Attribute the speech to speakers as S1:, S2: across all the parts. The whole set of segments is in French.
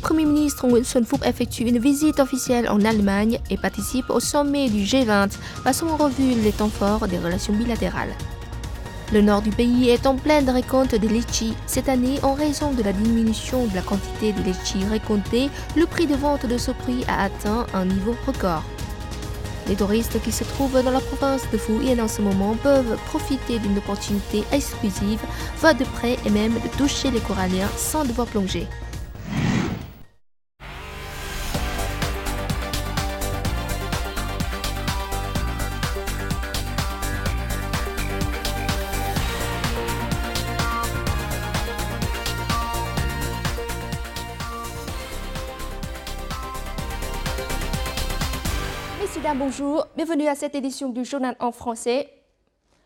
S1: Premier ministre Nguyen Xuan Phuc effectue une visite officielle en Allemagne et participe au sommet du G20, passant en revue les temps forts des relations bilatérales. Le nord du pays est en pleine récolte des litchis. Cette année, en raison de la diminution de la quantité de litchis récoltés, le prix de vente de ce prix a atteint un niveau record. Les touristes qui se trouvent dans la province de Phú Yên en ce moment peuvent profiter d'une opportunité exclusive, voir de près et même de toucher les coralliens sans devoir plonger. Messieurs, dames, bonjour. Bienvenue à cette édition du journal en français.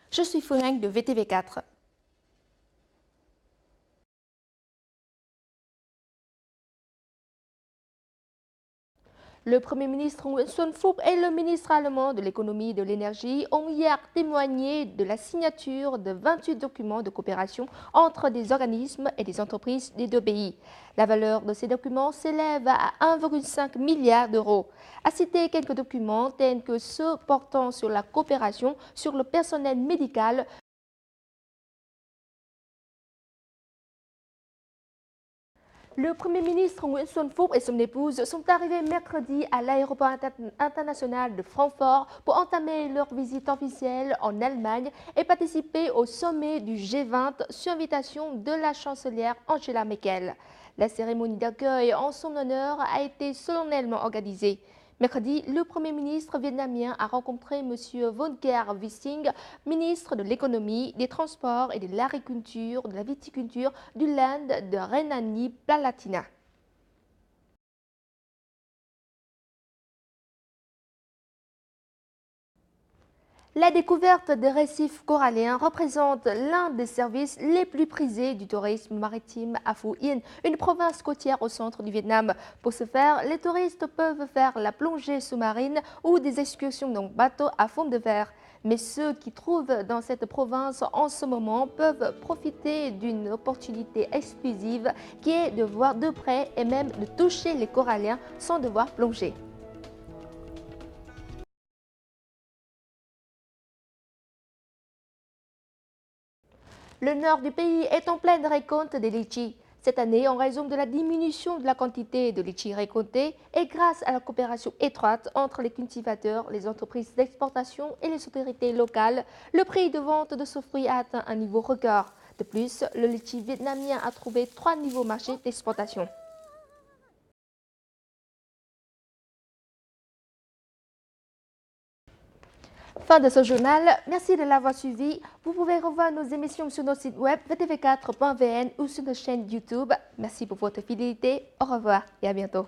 S1: Je suis Fureng de VTV4. Le Premier ministre Nguyen Xuan Phuc et le ministre allemand de l'économie et de l'énergie ont hier témoigné de la signature de 28 documents de coopération entre des organismes et des entreprises des deux pays. La valeur de ces documents s'élève à 1,5 milliard d'euros. À citer quelques documents tels que ceux portant sur la coopération sur le personnel médical. Le Premier ministre Nguyen Xuan Phuc et son épouse sont arrivés mercredi à l'aéroport international de Francfort pour entamer leur visite officielle en Allemagne et participer au sommet du G20 sur invitation de la chancelière Angela Merkel. La cérémonie d'accueil en son honneur a été solennellement organisée. Mercredi, le Premier ministre vietnamien a rencontré M. Volker Wissing, ministre de l'économie, des transports et de l'agriculture, de la viticulture du Land de Rhénanie-Palatinat. La découverte des récifs coralliens représente l'un des services les plus prisés du tourisme maritime à Phú Yên, une province côtière au centre du Vietnam. Pour ce faire, les touristes peuvent faire la plongée sous-marine ou des excursions en bateau à fond de verre. Mais ceux qui trouvent dans cette province en ce moment peuvent profiter d'une opportunité exclusive qui est de voir de près et même de toucher les coralliens sans devoir plonger. Le nord du pays est en pleine récolte des litchis. Cette année, en raison de la diminution de la quantité de litchis récoltés et grâce à la coopération étroite entre les cultivateurs, les entreprises d'exportation et les autorités locales, le prix de vente de ce fruit a atteint un niveau record. De plus, le litchi vietnamien a trouvé 3 nouveaux marchés d'exportation. Fin de ce journal, merci de l'avoir suivi. Vous pouvez revoir nos émissions sur notre site web vtv4.vn ou sur notre chaîne YouTube. Merci pour votre fidélité. Au revoir et à bientôt.